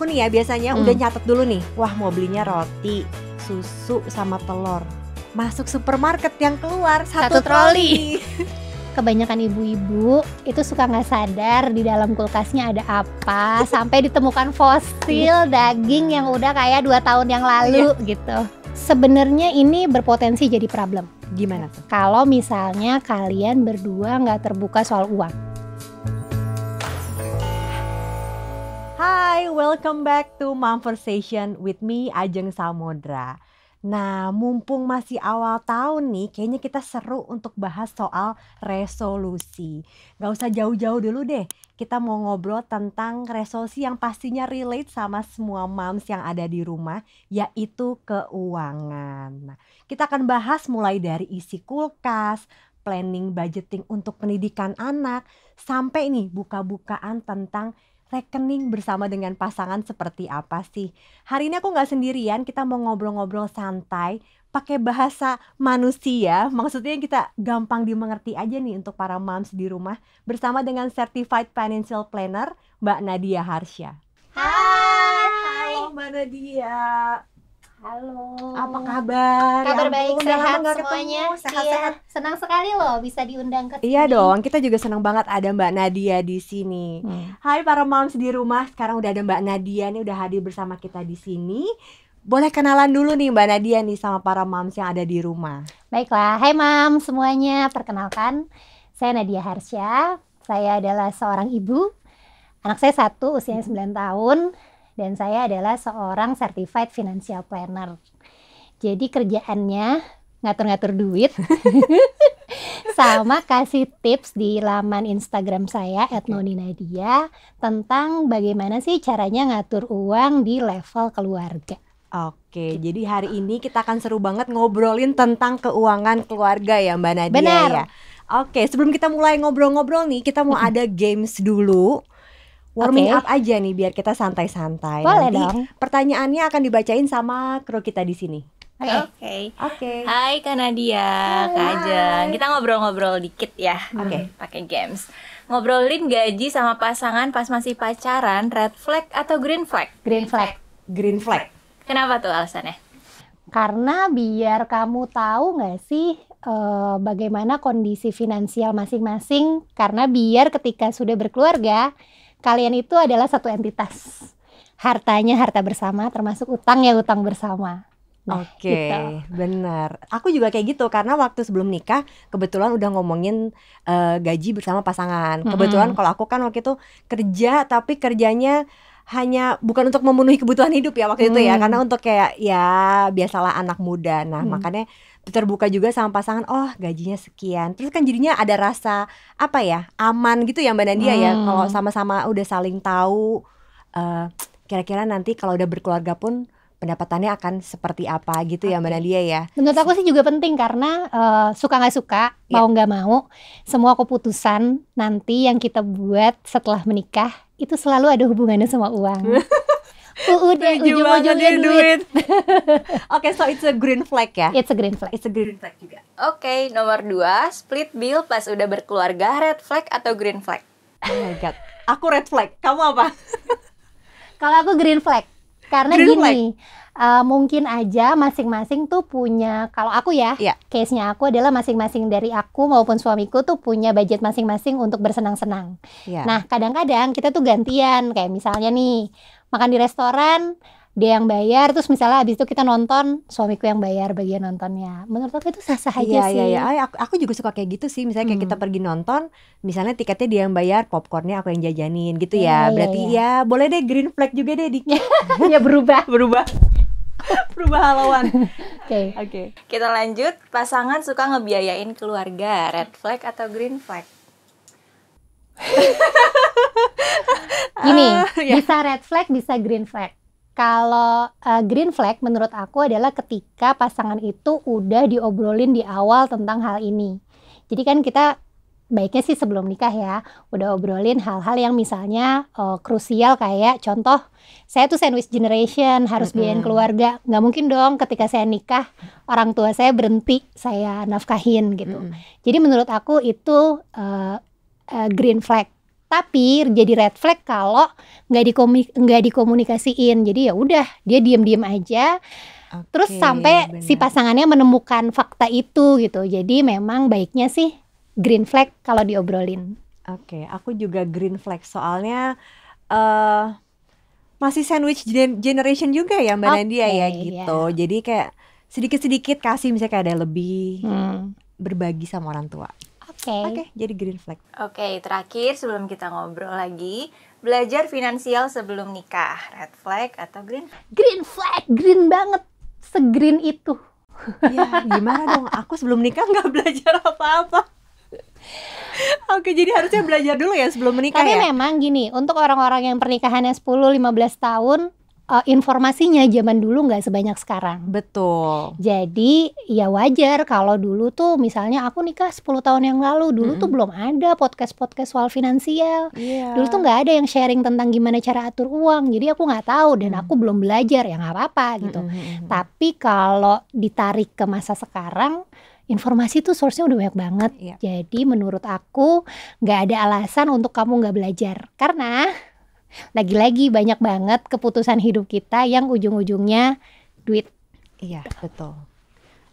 aku nih ya biasanya udah nyatet dulu nih. Wah, mau belinya roti, susu sama telur. Masuk supermarket yang keluar satu troli. Kebanyakan ibu-ibu itu suka nggak sadar di dalam kulkasnya ada apa sampai ditemukan fosil daging yang udah kayak 2 tahun yang lalu gitu. Sebenarnya ini berpotensi jadi problem. Gimana tuh? Kalau misalnya kalian berdua nggak terbuka soal uang. Hai, welcome back to Momversation with me, Ajeng Samodra. Nah, mumpung masih awal tahun nih, kayaknya kita seru untuk bahas soal resolusi. Gak usah jauh-jauh dulu deh, kita mau ngobrol tentang resolusi yang pastinya relate sama semua moms yang ada di rumah, yaitu keuangan. Nah, kita akan bahas mulai dari isi kulkas, planning budgeting untuk pendidikan anak, sampai nih buka-bukaan tentang rekening bersama dengan pasangan seperti apa sih. Hari ini aku gak sendirian, kita mau ngobrol-ngobrol santai pakai bahasa manusia. Maksudnya kita gampang dimengerti aja nih untuk para moms di rumah. Bersama dengan Certified Financial Planner Mbak Nadia Harsha. Hai. Halo Mbak Nadia. Halo. Apa kabar? Kabar baik, sehat semuanya. semuanya. Sehat-sehat. Iya, senang sekali loh bisa diundang ke sini. Iya dong, kita juga senang banget ada Mbak Nadia di sini. Hai para moms di rumah, sekarang udah ada Mbak Nadia nih udah hadir bersama kita di sini. Boleh kenalan dulu nih Mbak Nadia nih sama para moms yang ada di rumah. Baiklah, hai mam semuanya, perkenalkan saya Nadia Harsha. Saya adalah seorang ibu, anak saya 1 usianya 9 tahun. Dan saya adalah seorang Certified Financial Planner. Jadi kerjaannya ngatur-ngatur duit sama kasih tips di laman Instagram saya @noninadia tentang bagaimana sih caranya ngatur uang di level keluarga. Oke, jadi hari ini kita akan seru banget ngobrolin tentang keuangan keluarga ya Mbak Nadia. Benar. Ya. Oke, sebelum kita mulai ngobrol-ngobrol nih, kita mau ada games dulu. Warming up aja nih biar kita santai-santai. Boleh Nanti dong. pertanyaannya akan dibacain sama kru kita di sini. Oke. Hai Kak Nadia, Kak Ajeng. Kita ngobrol-ngobrol dikit ya. Oke. Pakai games. Ngobrolin gaji sama pasangan pas masih pacaran, red flag atau green flag? Green flag. Green flag. Kenapa tuh alasannya? Karena biar kamu tahu nggak sih bagaimana kondisi finansial masing-masing. Karena biar ketika sudah berkeluarga, kalian itu adalah satu entitas. Hartanya harta bersama, termasuk utang ya utang bersama. Nah, Oke, gitu. benar. Aku juga kayak gitu karena waktu sebelum nikah kebetulan udah ngomongin gaji bersama pasangan. Kebetulan kalau aku kan waktu itu kerja tapi kerjanya hanya bukan untuk memenuhi kebutuhan hidup ya waktu itu ya, karena untuk kayak ya biasalah anak muda. Nah, makanya terbuka juga sama pasangan, oh gajinya sekian. Terus kan jadinya ada rasa apa ya, aman gitu ya Mbak Nadia ya, kalau sama-sama udah saling tahu kira-kira nanti kalau udah berkeluarga pun pendapatannya akan seperti apa gitu ya Mbak Nadia ya. Menurut aku sih juga penting karena suka nggak suka, mau nggak mau, semua keputusan nanti yang kita buat setelah menikah itu selalu ada hubungannya sama uang. Udah ujung-ujungnya duit. Oke, so it's a green flag ya. It's a green flag. It's a green flag juga. Oke, nomor 2, split bill pas udah berkeluarga, red flag atau green flag? Oh my god, aku red flag. Kamu apa? Kalau aku green flag, karena Green gini, mungkin aja masing-masing tuh punya, kalau aku ya, case-nya aku adalah masing-masing dari aku maupun suamiku tuh punya budget masing-masing untuk bersenang-senang. Nah, kadang-kadang kita tuh gantian, kayak misalnya nih, makan di restoran, dia yang bayar, terus misalnya habis itu kita nonton, suamiku yang bayar bagian nontonnya. Menurut aku itu sah-sah aja sih. Iya. Aku juga suka kayak gitu sih. Misalnya kayak kita pergi nonton, misalnya tiketnya dia yang bayar, popcornnya aku yang jajanin gitu ya. Berarti ya boleh deh green flag juga deh dikit. Ya berubah. Berubah halauan. Oke. Kita lanjut, pasangan suka ngebiayain keluarga, red flag atau green flag? Gini, bisa red flag, bisa green flag. Kalau green flag menurut aku adalah ketika pasangan itu udah diobrolin di awal tentang hal ini. Jadi kan kita baiknya sih sebelum nikah ya, udah obrolin hal-hal yang misalnya krusial kayak contoh, saya tuh sandwich generation, harus biayain keluarga. Nggak mungkin dong ketika saya nikah, orang tua saya berhenti, saya nafkahin gitu. Jadi menurut aku itu green flag. Tapi jadi red flag kalau nggak dikomunikasiin. Jadi ya udah dia diem aja. Terus sampai si pasangannya menemukan fakta itu gitu. Jadi memang baiknya sih green flag kalau diobrolin. Oke, aku juga green flag soalnya masih sandwich generation juga ya Mbak Nadia ya gitu. Jadi kayak sedikit-sedikit kasih, misalnya kayak ada lebih berbagi sama orang tua. Oke, jadi green flag. Oke, terakhir sebelum kita ngobrol lagi, belajar finansial sebelum nikah, red flag atau green? Green flag, green banget, segreen itu. Ya gimana dong, aku sebelum nikah nggak belajar apa-apa. Oke, jadi harusnya belajar dulu ya sebelum menikah. Tapi ya. Tapi memang gini, untuk orang-orang yang pernikahannya 10-15 tahun, informasinya zaman dulu nggak sebanyak sekarang. Betul. Jadi ya wajar kalau dulu tuh misalnya aku nikah 10 tahun yang lalu, dulu tuh belum ada podcast-podcast soal finansial. Dulu tuh nggak ada yang sharing tentang gimana cara atur uang. Jadi aku nggak tahu dan aku belum belajar, ya nggak apa-apa gitu. Tapi kalau ditarik ke masa sekarang, informasi tuh source-nya udah banyak banget. Jadi menurut aku nggak ada alasan untuk kamu nggak belajar. Karena lagi-lagi banyak banget keputusan hidup kita yang ujung-ujungnya duit. Iya, betul.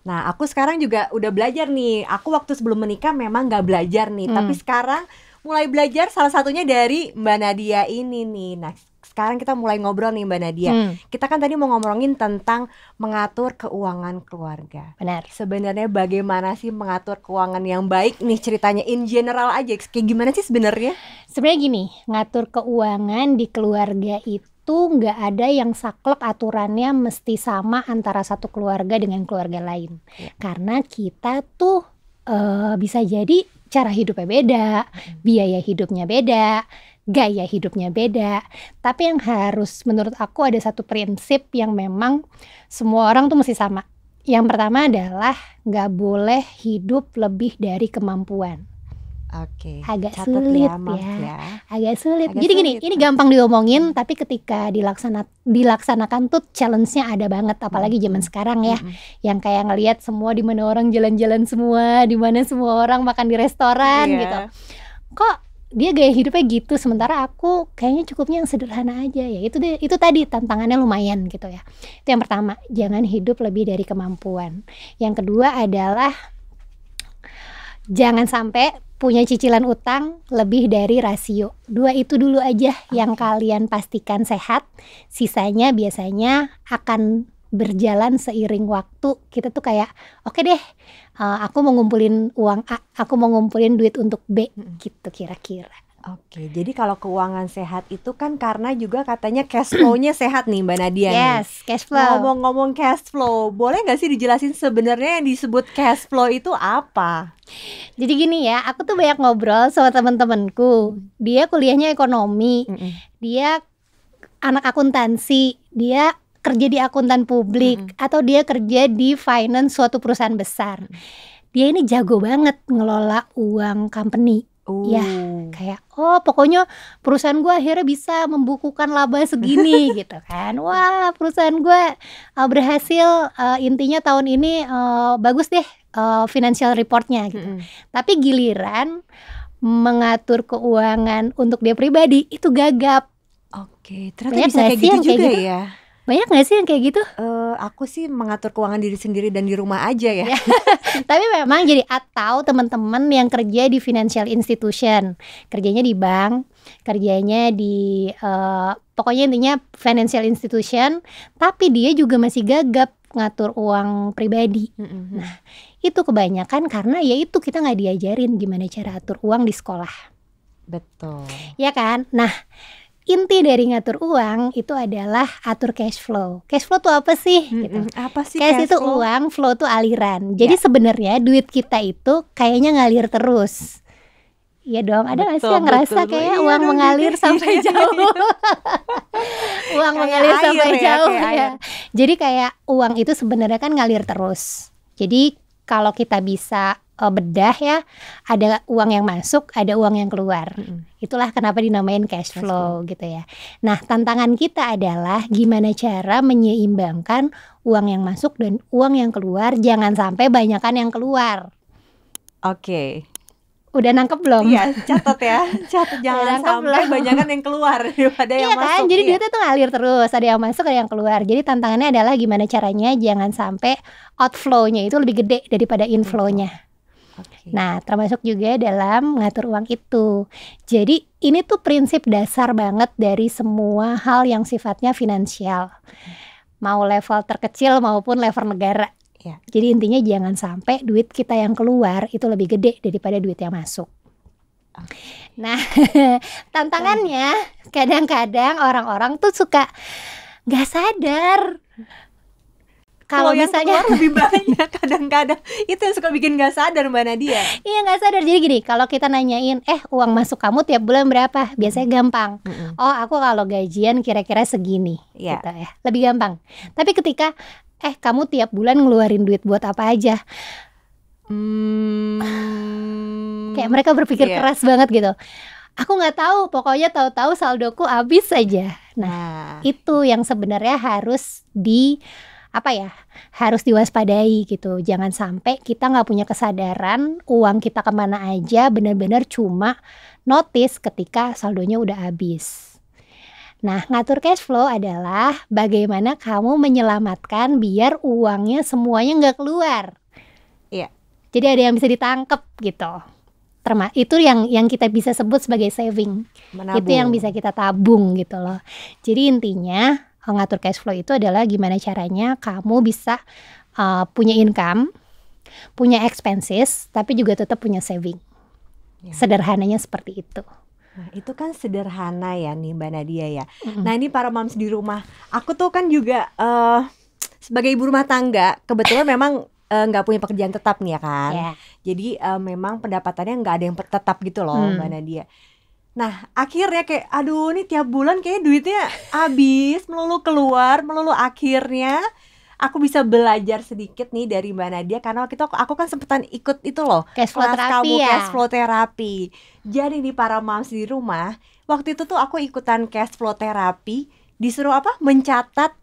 Nah, aku sekarang juga udah belajar nih. Aku waktu sebelum menikah memang gak belajar nih, tapi sekarang mulai belajar, salah satunya dari Mbak Nadia ini nih. Nah, sekarang kita mulai ngobrol nih Mbak Nadia. Kita kan tadi mau ngomongin tentang mengatur keuangan keluarga. Benar. Sebenarnya bagaimana sih mengatur keuangan yang baik nih, ceritanya in general aja. Kayak gimana sih sebenarnya? Sebenarnya gini, ngatur keuangan di keluarga itu nggak ada yang saklek aturannya mesti sama antara satu keluarga dengan keluarga lain. Karena kita tuh bisa jadi cara hidupnya beda, biaya hidupnya beda, gaya hidupnya beda. Tapi yang harus menurut aku ada satu prinsip yang memang semua orang tuh mesti sama. Yang pertama adalah nggak boleh hidup lebih dari kemampuan. Oke, agak sulit ya. Agak sulit. Jadi gini, ini gampang diomongin, tapi ketika dilaksanakan tuh challenge-nya ada banget, apalagi zaman sekarang ya, yang kayak ngelihat semua di mana orang jalan-jalan semua, di mana semua orang makan di restoran gitu. Kok dia gaya hidupnya gitu, sementara aku kayaknya cukupnya yang sederhana aja ya. Itu tadi tantangannya lumayan gitu ya. Itu yang pertama, jangan hidup lebih dari kemampuan. Yang kedua adalah jangan sampai punya cicilan utang lebih dari rasio. 2 itu dulu aja yang kalian pastikan sehat. Sisanya biasanya akan berjalan seiring waktu. Kita tuh kayak oke deh, aku mau ngumpulin uang A, aku mau ngumpulin duit untuk B, gitu kira-kira. Oke, jadi kalau keuangan sehat itu kan karena juga katanya cash flow-nya sehat nih Mbak Nadia. Yes, cash flow. Ngomong-ngomong cash flow, boleh nggak sih dijelasin sebenarnya yang disebut cash flow itu apa? Jadi gini ya, aku tuh banyak ngobrol sama teman-temanku. Dia kuliahnya ekonomi, dia anak akuntansi, dia kerja di akuntan publik, atau dia kerja di finance suatu perusahaan besar. Dia ini jago banget ngelola uang company. Ya, kayak pokoknya perusahaan gue akhirnya bisa membukukan laba segini gitu kan. Wah, perusahaan gue berhasil, intinya tahun ini bagus deh financial reportnya gitu. Tapi giliran mengatur keuangan untuk dia pribadi itu gagap. Oke, ternyata bisa kayak gitu juga ya. Banyak gak sih yang kayak gitu? Aku sih mengatur keuangan diri sendiri dan di rumah aja ya. Tapi memang jadi, atau teman-teman yang kerja di financial institution, kerjanya di bank, kerjanya di pokoknya intinya financial institution, tapi dia juga masih gagap ngatur uang pribadi. Nah, itu kebanyakan karena ya itu kita nggak diajarin gimana cara atur uang di sekolah. Betul. Ya kan? Nah, inti dari ngatur uang itu adalah atur cash flow. Cash flow tuh apa sih? Gitu. Apa sih cash itu flow? Uang, flow tuh aliran. Jadi sebenarnya duit kita itu kayaknya ngalir terus. Iya dong, ada nggak sih yang ngerasa kayak uang mengalir sampai jauh? Uang mengalir sampai jauh ya. Jadi kayak uang itu sebenarnya kan ngalir terus. Jadi kalau kita bisa bedah ya, ada uang yang masuk, ada uang yang keluar. Itulah kenapa dinamain cash flow gitu ya. Nah, tantangan kita adalah gimana cara menyeimbangkan uang yang masuk dan uang yang keluar, jangan sampai banyakan yang keluar. Oke. Udah nangkep belum? Iya, catat ya. Catat jangan sampai banyakan yang keluar daripada yang Iya kan, masuk. jadi duitnya tuh ngalir terus, ada yang masuk, ada yang keluar. Jadi tantangannya adalah gimana caranya jangan sampai outflow-nya itu lebih gede daripada inflow-nya. Oke. Nah, termasuk juga dalam ngatur uang itu. Jadi ini tuh prinsip dasar banget dari semua hal yang sifatnya finansial. Mau level terkecil maupun level negara. Ya. Jadi intinya jangan sampai duit kita yang keluar itu lebih gede daripada duit yang masuk. Nah, tantangannya kadang-kadang orang-orang tuh suka gak sadar kalau yang misalnya keluar lebih banyak kadang-kadang. Itu yang suka bikin gak sadar Mbak Nadia. iya gak sadar. Jadi gini, kalau kita nanyain uang masuk kamu tiap bulan berapa, biasanya gampang. Oh, aku kalau gajian kira-kira segini, Iya. gitu ya, lebih gampang. Tapi ketika kamu tiap bulan ngeluarin duit buat apa aja, kayak mereka berpikir keras banget gitu. Aku nggak tahu, pokoknya tahu-tahu saldoku habis aja. Nah, itu yang sebenarnya harus harus diwaspadai gitu. Jangan sampai kita nggak punya kesadaran uang kita kemana aja, benar-benar cuma notice ketika saldonya udah habis. Nah, ngatur cash flow adalah bagaimana kamu menyelamatkan biar uangnya semuanya nggak keluar. Iya. Jadi ada yang bisa ditangkep gitu. Itu yang kita bisa sebut sebagai saving. Menabung. Itu yang bisa kita tabung gitu loh. Jadi intinya ngatur cash flow itu adalah gimana caranya kamu bisa punya income, punya expenses, tapi juga tetap punya saving. Ya. Sederhananya seperti itu. Nah, itu kan sederhana ya nih Mbak Nadia ya. Nah, ini para moms di rumah. Aku tuh kan juga sebagai ibu rumah tangga, kebetulan memang nggak punya pekerjaan tetap nih ya kan. Yeah. Jadi memang pendapatannya nggak ada yang tetap gitu loh Mbak Nadia. Nah, akhirnya kayak aduh nih tiap bulan kayak duitnya habis, melulu keluar, melulu. Akhirnya aku bisa belajar sedikit nih dari Mbak Nadia karena waktu itu aku kan sempetan ikut itu loh, cash flow terapi ya. Cash flow terapi. Jadi nih para moms di rumah, waktu itu tuh aku ikutan cash flow terapi, disuruh apa? Mencatat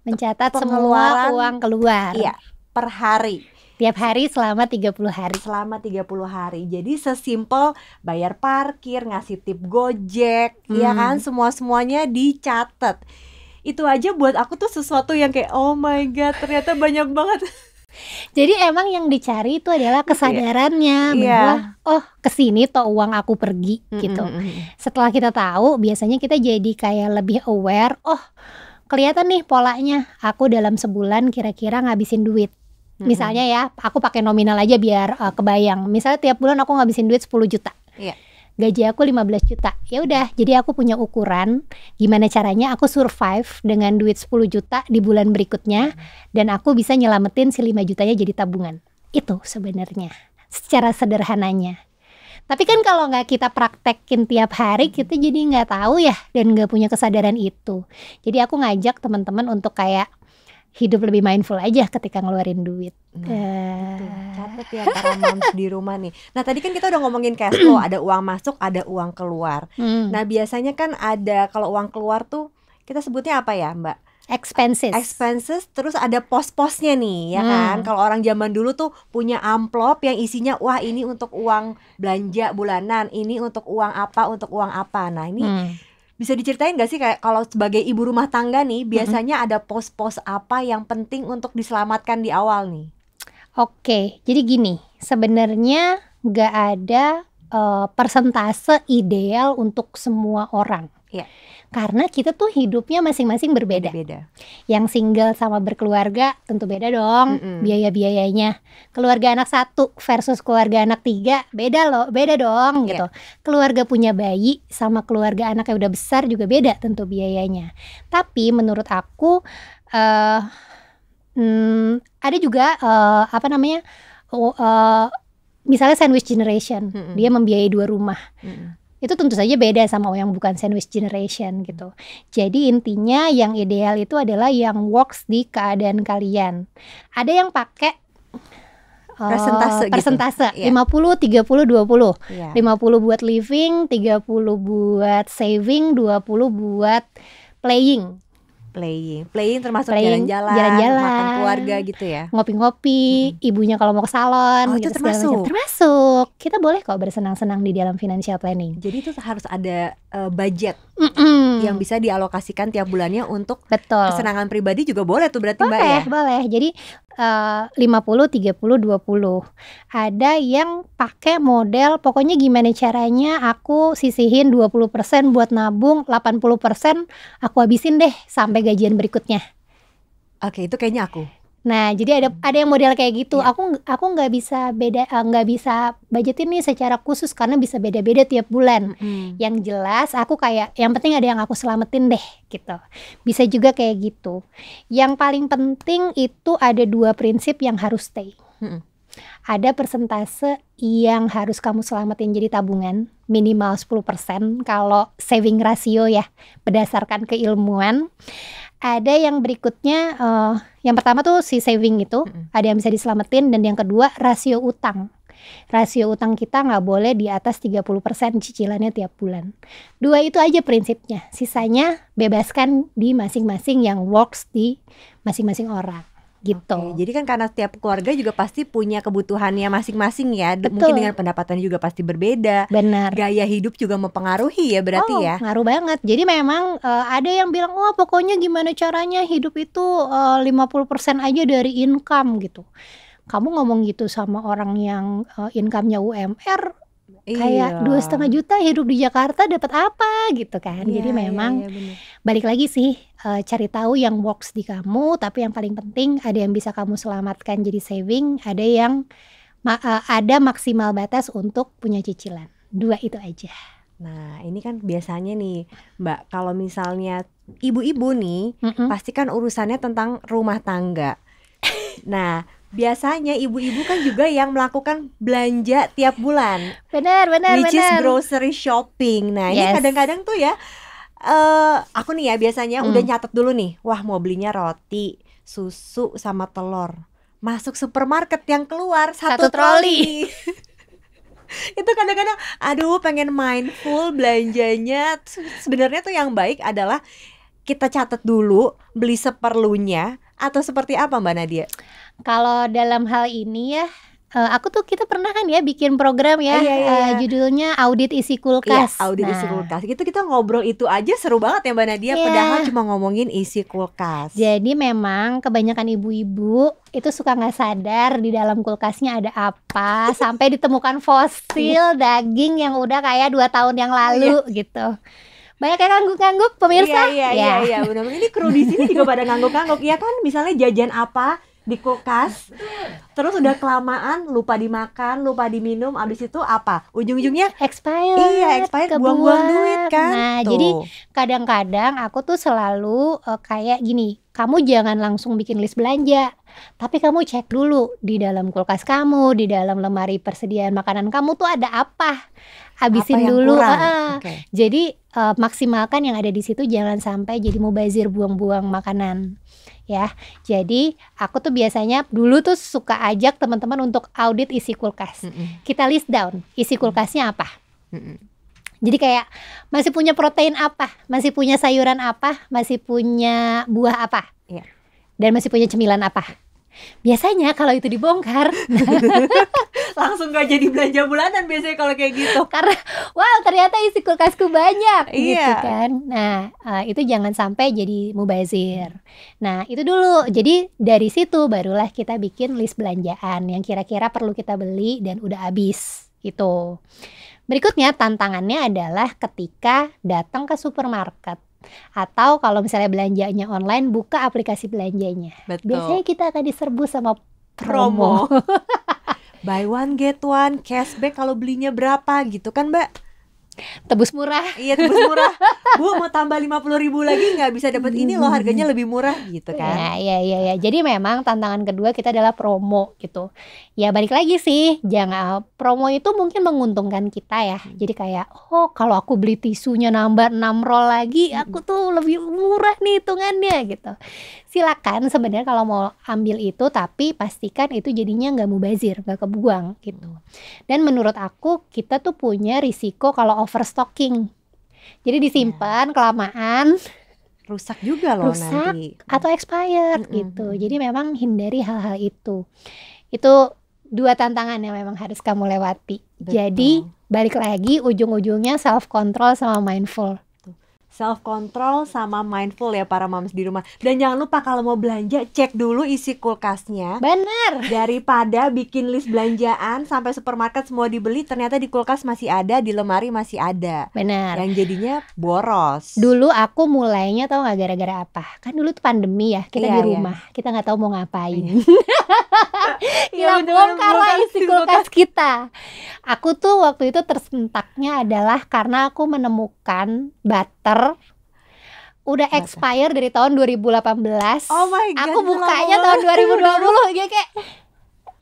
semua uang keluar. Iya, per hari. Tiap hari selama 30 hari. Selama 30 hari. Jadi sesimpel bayar parkir, ngasih tip Gojek, ya kan, semua-semuanya dicatat. Itu aja buat aku tuh sesuatu yang kayak oh my god, ternyata banyak banget. Jadi emang yang dicari itu adalah kesadarannya bahwa oh kesini toh uang aku pergi gitu. Setelah kita tahu, biasanya kita jadi kayak lebih aware. Oh kelihatan nih polanya, aku dalam sebulan kira-kira ngabisin duit. Misalnya ya, aku pakai nominal aja biar kebayang. Misalnya tiap bulan aku ngabisin duit 10 juta. Gaji aku 15 juta. Ya udah, jadi aku punya ukuran gimana caranya aku survive dengan duit 10 juta di bulan berikutnya dan aku bisa nyelamatin si 5 jutanya jadi tabungan. Itu sebenarnya secara sederhananya. Tapi kan kalau nggak kita praktekin tiap hari, kita jadi nggak tahu ya dan nggak punya kesadaran itu. Jadi aku ngajak teman-teman untuk kayak hidup lebih mindful aja ketika ngeluarin duit. Catat ya para moms di rumah nih. Nah tadi kan kita udah ngomongin cash flow, ada uang masuk, ada uang keluar. Nah biasanya kan ada, kalau uang keluar tuh kita sebutnya apa ya Mbak? Expenses, terus ada pos-posnya nih ya kan. Kalau orang zaman dulu tuh punya amplop yang isinya wah ini untuk uang belanja bulanan, ini untuk uang apa, untuk uang apa. Nah ini bisa diceritain gak sih kayak kalau sebagai ibu rumah tangga nih biasanya ada pos-pos apa yang penting untuk diselamatkan di awal nih? Oke, jadi gini, sebenarnya gak ada persentase ideal untuk semua orang. Ya. Karena kita tuh hidupnya masing-masing berbeda. Yang single sama berkeluarga tentu beda dong biaya-biayanya. Keluarga anak 1 versus keluarga anak 3 beda dong gitu. Keluarga punya bayi sama keluarga anak yang udah besar juga beda tentu biayanya. Tapi menurut aku ada juga misalnya sandwich generation, dia membiayai 2 rumah. Itu tentu saja beda sama yang bukan sandwich generation gitu. Jadi intinya yang ideal itu adalah yang works di keadaan kalian. Ada yang pakai persentase gitu. 50, 30, 20. 50 buat living, 30 buat saving, 20 buat playing termasuk jalan-jalan, makan keluarga gitu ya. Ngopi-ngopi, ibunya kalau mau ke salon gitu, itu termasuk. untuk kita boleh kok bersenang-senang di dalam financial planning. Jadi itu harus ada budget Mm-mm. yang bisa dialokasikan tiap bulannya untuk Betul. kesenangan pribadi juga boleh tuh berarti Mbak ya? Boleh. Jadi 50, 30, 20. Ada yang pakai model pokoknya gimana caranya aku sisihin 20% buat nabung, 80% aku habisin deh sampai gajian berikutnya. Oke, itu kayaknya aku. Nah, jadi ada yang model kayak gitu. Iya. Aku nggak bisa nggak bisa budgetin nih secara khusus karena bisa beda-beda tiap bulan. Yang jelas aku kayak yang penting ada yang aku selamatin deh gitu. Bisa juga kayak gitu. Yang paling penting itu ada 2 prinsip yang harus stay. Ada persentase yang harus kamu selamatin jadi tabungan minimal 10% kalau saving ratio ya berdasarkan keilmuan. Ada yang berikutnya, yang pertama tuh si saving itu, ada yang bisa diselamatin, dan yang kedua rasio utang. Rasio utang kita nggak boleh di atas 30% cicilannya tiap bulan. 2 itu aja prinsipnya, sisanya bebaskan di masing-masing yang works di masing-masing orang. Gitu. Oke, jadi kan karena setiap keluarga juga pasti punya kebutuhannya masing-masing ya. Betul. Mungkin dengan pendapatan juga pasti berbeda. Benar. Gaya hidup juga mempengaruhi ya berarti ya. Ngaruh banget. Jadi memang ada yang bilang, oh pokoknya gimana caranya hidup itu 50% aja dari income gitu. Kamu ngomong gitu sama orang yang income-nya UMR, kayak 2,5 juta hidup di Jakarta dapat apa gitu kan. Jadi memang balik lagi sih, cari tahu yang works di kamu. Tapi yang paling penting ada yang bisa kamu selamatkan jadi saving, ada yang ada maksimal batas untuk punya cicilan. 2 itu aja. Nah ini kan biasanya nih Mbak, kalau misalnya ibu-ibu nih pasti kan urusannya tentang rumah tangga. Nah biasanya ibu-ibu kan juga yang melakukan belanja tiap bulan. Benar. Which is grocery shopping. Nah ini kadang-kadang tuh ya, aku nih ya biasanya udah nyatet dulu nih, wah mau belinya roti, susu sama telur. Masuk supermarket yang keluar satu troli. Itu kadang-kadang aduh pengen mindful belanjanya. Sebenarnya tuh yang baik adalah kita catat dulu beli seperlunya atau seperti apa Mbak Nadia? Kalau dalam hal ini ya, kita pernah kan ya bikin program ya, judulnya Audit Isi Kulkas. Iya, Audit Isi Kulkas. Itu kita ngobrol itu aja seru banget ya Mbak Nadia, padahal cuma ngomongin isi kulkas. Jadi memang kebanyakan ibu-ibu itu suka nggak sadar di dalam kulkasnya ada apa, sampai ditemukan fosil daging yang udah kayak 2 tahun yang lalu gitu. Banyak yang ngangguk-ngangguk pemirsa. Iya, benar-benar ini kru di sini juga pada ngangguk-ngangguk. Ya kan, misalnya jajan apa di kulkas, terus udah kelamaan lupa dimakan, lupa diminum, abis itu apa? Ujung-ujungnya expired. Iya, expired, buang-buang duit kan. Nah, jadi kadang-kadang aku tuh selalu kayak gini, kamu jangan langsung bikin list belanja, tapi kamu cek dulu di dalam kulkas kamu, di dalam lemari persediaan makanan kamu tuh ada apa. Habisin dulu. Jadi maksimalkan yang ada di situ, jangan sampai jadi mubazir buang-buang makanan. Ya, jadi aku tuh biasanya dulu tuh suka ajak teman-teman untuk audit isi kulkas. Kita list down isi kulkasnya apa. Jadi kayak masih punya protein apa, masih punya sayuran apa, masih punya buah apa, dan masih punya cemilan apa. Biasanya kalau itu dibongkar langsung gak jadi belanja bulanan biasanya kalau kayak gitu. Karena wow ternyata isi kulkasku banyak gitu kan. Nah itu jangan sampai jadi mubazir. Nah itu dulu. Jadi dari situ barulah kita bikin list belanjaan yang kira-kira perlu kita beli dan udah habis gitu. Berikutnya tantangannya adalah ketika datang ke supermarket, atau kalau misalnya belanjanya online, buka aplikasi belanjanya. Betul. Biasanya kita akan diserbu sama promo. Buy one get one, cashback kalau belinya berapa gitu kan Mbak? Tebus murah. Iya, tebus murah. Bu mau tambah 50.000 lagi nggak bisa dapat ini loh, harganya lebih murah gitu kan. Ya. Jadi memang tantangan kedua kita adalah promo gitu. Ya balik lagi sih, jangan promo itu mungkin menguntungkan kita ya. Jadi kayak kalau aku beli tisunya nambah 6 roll lagi, aku tuh lebih murah nih hitungannya gitu. Silakan sebenarnya kalau mau ambil itu, tapi pastikan itu jadinya nggak mubazir, nggak kebuang gitu. Dan menurut aku kita tuh punya risiko kalau overstocking. Jadi disimpan kelamaan rusak juga loh nanti. Atau expired gitu. Jadi memang hindari hal-hal itu. Itu 2 tantangan yang memang harus kamu lewati. Betul. Jadi balik lagi ujung-ujungnya self control sama mindful. Self control sama mindful ya para moms di rumah. Dan jangan lupa kalau mau belanja cek dulu isi kulkasnya. Bener. Daripada bikin list belanjaan sampai supermarket semua dibeli, ternyata di kulkas masih ada, di lemari masih ada. Bener. Yang jadinya boros. Dulu aku mulainya tahu nggak gara-gara apa? Kan dulu tuh pandemi ya, kita Iya, di rumah, kita nggak tahu mau ngapain. Iya, Kita bongkar lah isi kulkas kita. Aku tuh waktu itu tersentaknya adalah karena aku menemukan butter udah expire dari tahun 2018. Oh my god. Aku bukanya tahun 2020 ya kayak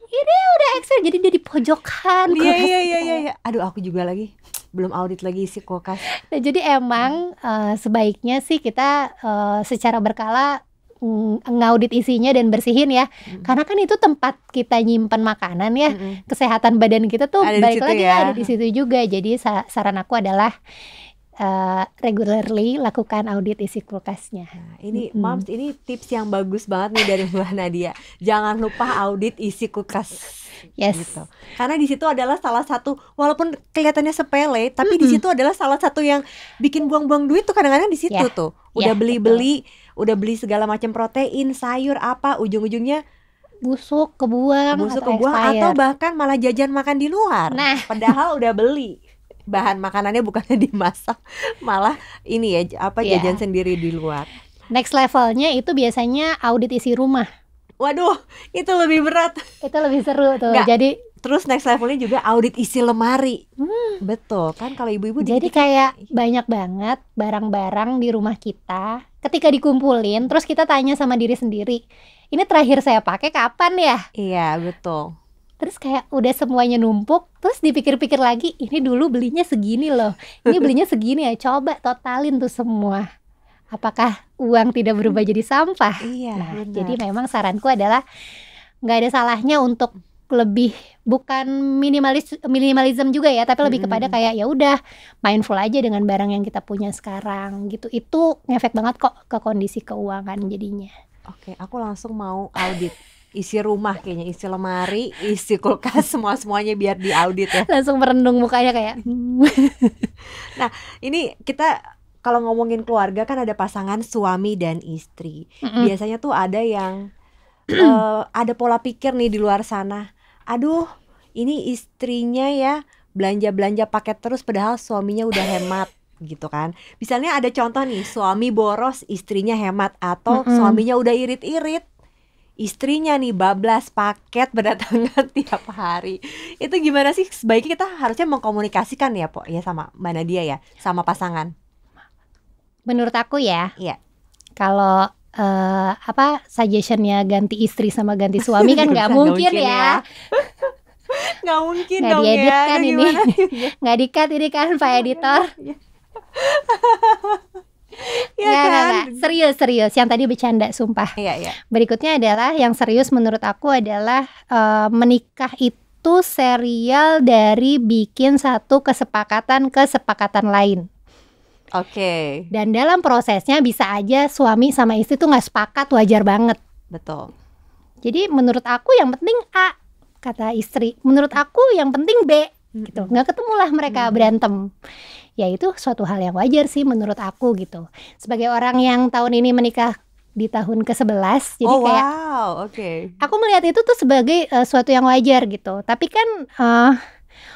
ini udah expire, jadi dia di pojokan kulkas kita. Iya. Aduh, aku juga lagi belum audit lagi isi kulkas. Nah, jadi emang sebaiknya sih kita secara berkala ngaudit isinya dan bersihin ya. Karena kan itu tempat kita nyimpen makanan ya. Kesehatan badan kita tuh Ada di balik situ lagi ya. ada di situ juga. Jadi saran aku adalah regularly lakukan audit isi kulkasnya. Nah, ini moms, ini tips yang bagus banget nih dari Mbak Nadia. Jangan lupa audit isi kulkas. Yes. Gitu. Karena di situ adalah salah satu, walaupun kelihatannya sepele, tapi di situ adalah salah satu yang bikin buang-buang duit tuh kadang-kadang di situ tuh. Udah beli-beli, udah beli segala macam protein, sayur apa, ujung-ujungnya busuk, kebuang atau bahkan malah jajan makan di luar. Nah. Padahal udah beli. Bahan makanannya bukannya dimasak, malah ini ya jajan sendiri di luar. Next levelnya itu biasanya audit isi rumah. Waduh, itu lebih berat. Itu lebih seru tuh. Nggak. Jadi Terus next levelnya juga audit isi lemari. Betul kan, kalau ibu-ibu jadi kayak banyak banget barang-barang di rumah kita. Ketika dikumpulin, terus kita tanya sama diri sendiri, ini terakhir saya pakai kapan ya? Iya, betul. Terus kayak udah semuanya numpuk, terus dipikir-pikir lagi, ini dulu belinya segini loh, ini belinya segini ya, coba totalin tuh semua. Apakah uang tidak berubah jadi sampah? Iya, Nah, benar. jadi memang saranku adalah nggak ada salahnya untuk lebih, bukan minimalism juga ya, tapi lebih kepada kayak ya udah mindful aja dengan barang yang kita punya sekarang gitu. Itu ngefek banget kok ke kondisi keuangan jadinya. Oke, aku langsung mau audit isi rumah kayaknya, isi lemari, isi kulkas, semuanya biar diaudit ya. Langsung merendung mukanya kayak Nah, ini kita kalau ngomongin keluarga kan ada pasangan suami dan istri. Biasanya tuh ada yang ada pola pikir nih di luar sana. Aduh, ini istrinya ya belanja paket terus padahal suaminya udah hemat gitu kan. Misalnya ada contoh nih, suami boros, istrinya hemat, atau suaminya udah irit-irit, istrinya nih bablas paket berdatangan tiap hari. Itu gimana sih? Sebaiknya kita harusnya mengkomunikasikan ya, Po, ya sama Mbak Nadia ya, sama pasangan. menurut aku ya, Iya. kalau suggestionnya ganti istri sama ganti suami kan nggak mungkin ya. Nggak mungkin Nggak dong diedit ya. kan Aduh, ini. gimana? Nggak di-cut ini kan Pak Editor. Iya Nggak. kan? Serius. Yang tadi bercanda, sumpah. Iya. Berikutnya adalah yang serius menurut aku adalah menikah itu serial dari bikin satu kesepakatan lain. Oke, Dan dalam prosesnya bisa aja suami sama istri tuh nggak sepakat, wajar banget. betul. Jadi menurut aku yang penting A, kata istri. Menurut aku yang penting B, gitu. Nggak ketemulah mereka berantem. Ya itu suatu hal yang wajar sih menurut aku gitu. Sebagai orang yang tahun ini menikah di tahun ke-11, jadi kayak oke. aku melihat itu tuh sebagai suatu yang wajar gitu. Tapi kan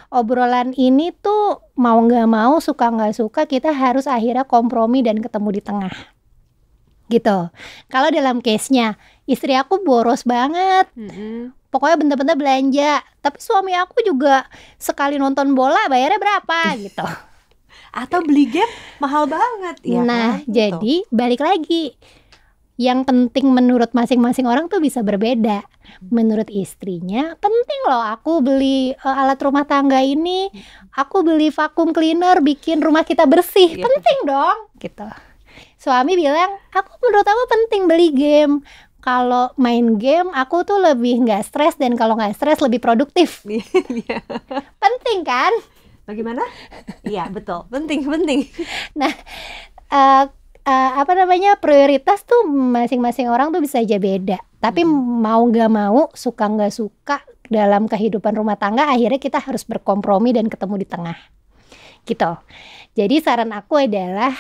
obrolan ini tuh mau nggak mau, suka nggak suka, kita harus akhirnya kompromi dan ketemu di tengah gitu. Kalau dalam case-nya istri aku boros banget, pokoknya bener-bener belanja, tapi suami aku juga sekali nonton bola bayarnya berapa gitu. Atau beli game mahal banget ya. Nah, kan? Gitu. jadi balik lagi, yang penting menurut masing-masing orang tuh bisa berbeda. Menurut istrinya penting loh aku beli alat rumah tangga ini, aku beli vacuum cleaner bikin rumah kita bersih, penting dong gitu. Suami bilang, menurut aku penting beli game. Kalau main game aku tuh lebih nggak stres, dan kalau nggak stres lebih produktif. Iya. Penting kan? Bagaimana? Iya, betul. Penting. Nah, prioritas tuh masing-masing orang tuh bisa aja beda. Tapi mau nggak mau, suka nggak suka, dalam kehidupan rumah tangga akhirnya kita harus berkompromi dan ketemu di tengah gitu. Jadi saran aku adalah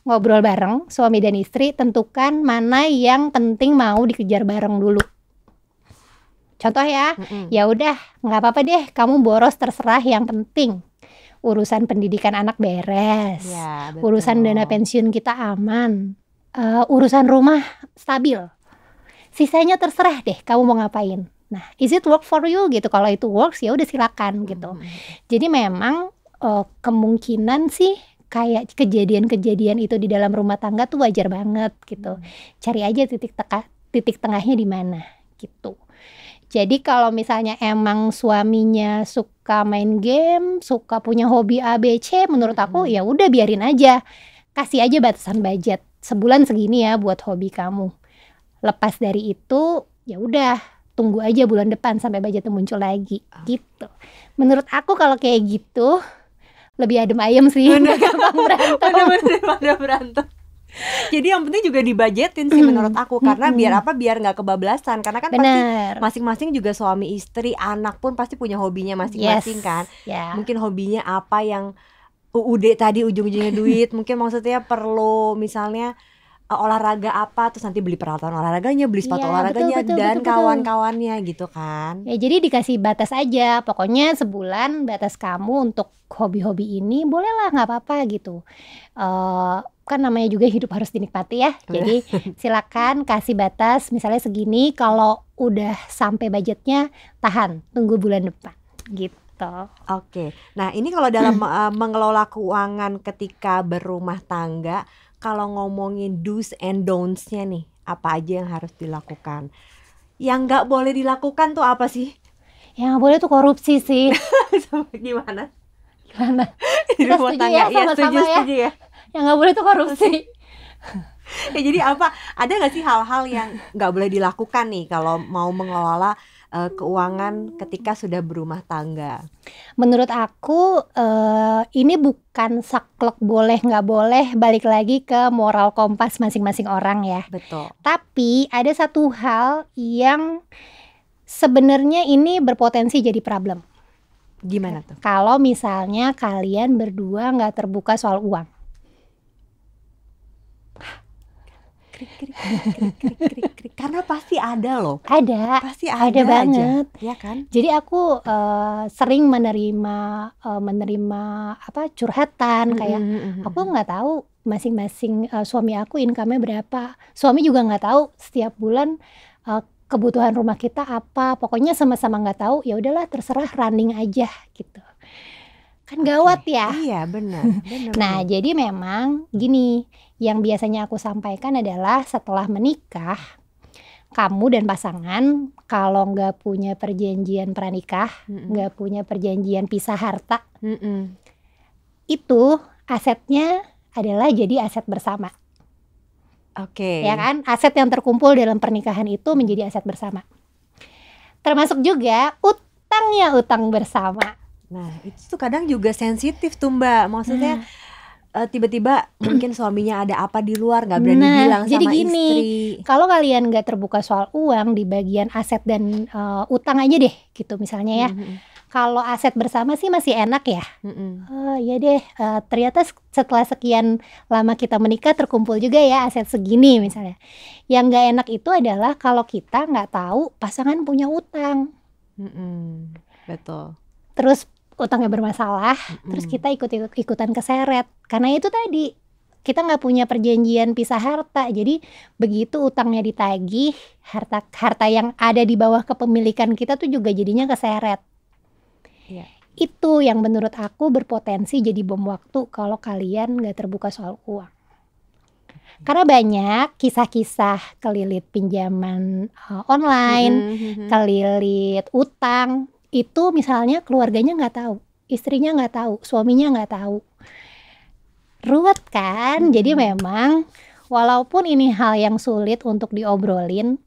ngobrol bareng suami dan istri, tentukan mana yang penting mau dikejar bareng dulu. Contoh ya, ya udah nggak apa-apa deh kamu boros terserah, yang penting urusan pendidikan anak beres, Ya, urusan dana pensiun kita aman, urusan rumah stabil. Sisanya terserah deh kamu mau ngapain. Nah, is it work for you gitu? Kalau itu works ya udah silakan gitu. Jadi memang kemungkinan sih kayak kejadian-kejadian itu di dalam rumah tangga tuh wajar banget gitu. Cari aja titik tengahnya di mana gitu. Jadi kalau misalnya emang suaminya suka main game, suka punya hobi A B C, menurut aku ya udah biarin aja. Kasih aja batasan budget. Sebulan segini ya buat hobi kamu. Lepas dari itu ya udah tunggu aja bulan depan sampai budgetnya muncul lagi gitu. Menurut aku kalau kayak gitu lebih adem ayem sih. Gampang berantem. Bener-bener berantem. Jadi yang penting juga dibajetin sih menurut aku, karena biar nggak kebablasan, karena kan pasti masing-masing juga suami istri anak pun pasti punya hobinya masing-masing kan. Mungkin hobinya apa yang UUD tadi ujung-ujungnya duit, mungkin maksudnya perlu misalnya olahraga apa, terus nanti beli peralatan olahraganya, beli sepatu olahraganya, betul. Kawan-kawannya gitu kan. Ya jadi dikasih batas aja, pokoknya sebulan batas kamu untuk hobi-hobi ini bolehlah, nggak apa-apa gitu. Kan namanya juga hidup harus dinikmati ya. Jadi silakan kasih batas misalnya segini, kalau udah sampai budgetnya tahan, tunggu bulan depan gitu. Oke. Nah, ini kalau dalam mengelola keuangan ketika berumah tangga, kalau ngomongin do's and don'ts-nya nih, apa aja yang harus dilakukan? Yang nggak boleh dilakukan tuh apa sih? Yang nggak boleh tuh korupsi sih. Gimana? Kita setuju ya, sama-sama ya. Yang nggak boleh tuh korupsi. Ya, jadi apa? Ada nggak sih hal-hal yang nggak boleh dilakukan nih kalau mau mengelola keuangan ketika sudah berumah tangga? Menurut aku ini bukan saklek boleh nggak boleh, balik lagi ke moral kompas masing-masing orang ya. Betul. Tapi ada satu hal yang sebenarnya ini berpotensi jadi problem. Gimana tuh? Kalau misalnya kalian berdua nggak terbuka soal uang. Krik. Karena pasti ada loh. Pasti ada banget aja, ya kan? Jadi aku sering menerima curhatan kayak aku nggak tahu masing-masing suami aku income-nya berapa, suami juga nggak tahu setiap bulan kebutuhan rumah kita apa, pokoknya sama-sama nggak tahu, ya udahlah terserah running aja gitu. Kan gawat ya. Iya benar. Nah jadi memang gini, yang biasanya aku sampaikan adalah setelah menikah, kamu dan pasangan kalau nggak punya perjanjian pranikah, nggak punya perjanjian pisah harta, itu asetnya adalah jadi aset bersama. Oke. Ya kan, aset yang terkumpul dalam pernikahan itu menjadi aset bersama. Termasuk juga utang bersama. Nah itu tuh kadang juga sensitif tuh Mbak, maksudnya tiba-tiba mungkin suaminya ada apa di luar nggak berani bilang jadi sama gini, istri. Kalau kalian nggak terbuka soal uang di bagian aset dan utang aja deh gitu misalnya ya. Kalau aset bersama sih masih enak ya. Ya deh, ternyata setelah sekian lama kita menikah terkumpul juga ya aset segini misalnya. Yang nggak enak itu adalah kalau kita nggak tahu pasangan punya utang. Betul. Terus utangnya bermasalah, terus kita ikutan keseret. Karena itu tadi, kita nggak punya perjanjian pisah harta. Jadi begitu utangnya ditagih, harta yang ada di bawah kepemilikan kita tuh juga jadinya keseret. Iya. Itu yang menurut aku berpotensi jadi bom waktu kalau kalian nggak terbuka soal uang. Karena banyak kisah-kisah kelilit pinjaman online, kelilit utang. Itu misalnya keluarganya nggak tahu, istrinya nggak tahu, suaminya nggak tahu, ruwet kan. Jadi memang walaupun ini hal yang sulit untuk diobrolin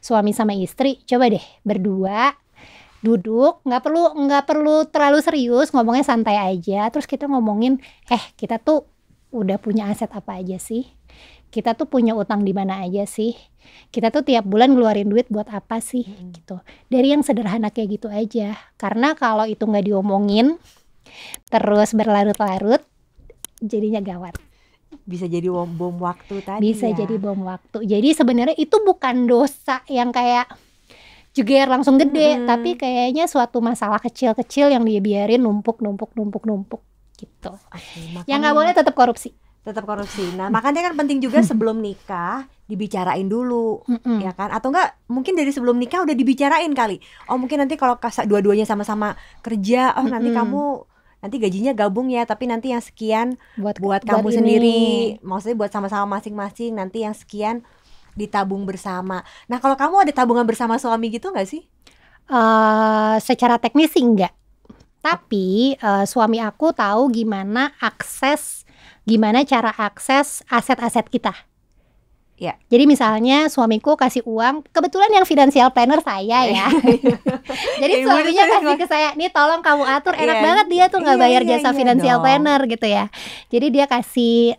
suami sama istri, coba deh berdua duduk, nggak perlu terlalu serius, ngomongnya santai aja. Terus kita ngomongin, kita tuh udah punya aset apa aja sih, kita tuh punya utang di mana aja sih? Kita tuh tiap bulan ngeluarin duit buat apa sih gitu. Dari yang sederhana kayak gitu aja. Karena kalau itu nggak diomongin terus berlarut-larut, jadinya gawat. Bisa jadi bom waktu tadi. Bisa ya. jadi bom waktu. Jadi sebenarnya itu bukan dosa yang kayak jeger langsung gede, tapi kayaknya suatu masalah kecil-kecil yang dia biarin numpuk gitu. Yang nggak boleh tetap korupsi. Nah, makanya kan penting juga sebelum nikah dibicarain dulu, ya kan? Atau enggak mungkin dari sebelum nikah udah dibicarain kali. Oh, mungkin nanti kalau dua-duanya sama-sama kerja, nanti kamu nanti gajinya gabung ya, tapi nanti yang sekian buat kamu sendiri. Maksudnya buat sama-sama masing-masing, nanti yang sekian ditabung bersama. Nah, kalau kamu ada tabungan bersama suami gitu nggak sih? Secara teknis sih enggak. Tapi suami aku tahu gimana cara akses aset-aset kita. Ya. Jadi misalnya suamiku kasih uang, kebetulan yang financial planner saya ya. Jadi suaminya kasih ke saya, nih tolong kamu atur, enak banget dia tuh nggak bayar jasa financial planner gitu ya. Jadi dia kasih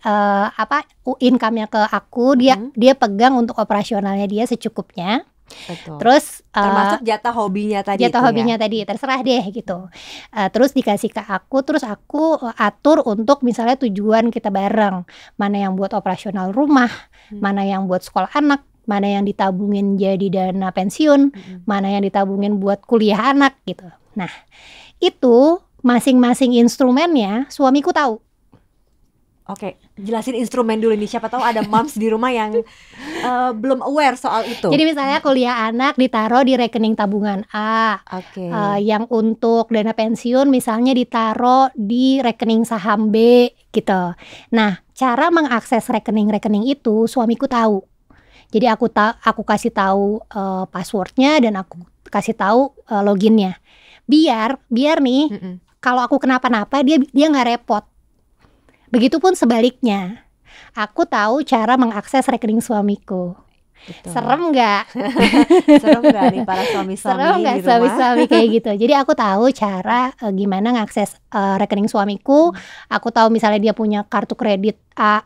income-nya ke aku, dia pegang untuk operasionalnya dia secukupnya. Betul. Terus termasuk jatah hobinya tadi. Terserah deh gitu. Terus dikasih ke aku, terus aku atur untuk misalnya tujuan kita bareng, mana yang buat operasional rumah, mana yang buat sekolah anak, mana yang ditabungin jadi dana pensiun, mana yang ditabungin buat kuliah anak gitu. Nah, itu masing-masing instrumennya suamiku tahu. Oke, jelasin instrumen dulu nih, siapa tahu ada moms di rumah yang belum aware soal itu. Jadi misalnya kuliah anak ditaruh di rekening tabungan A. Yang untuk dana pensiun misalnya ditaruh di rekening saham B gitu. Nah, cara mengakses rekening-rekening itu suamiku tahu. Jadi aku kasih tahu passwordnya dan aku kasih tahu loginnya. Biar nih kalau aku kenapa-napa dia nggak repot. Begitupun sebaliknya, aku tahu cara mengakses rekening suamiku. Betul. Serem nggak? Serem nggak nih para suami-suami Serem nggak suami-suami kayak gitu. Jadi aku tahu cara gimana ngakses rekening suamiku. Aku tahu misalnya dia punya kartu kredit A,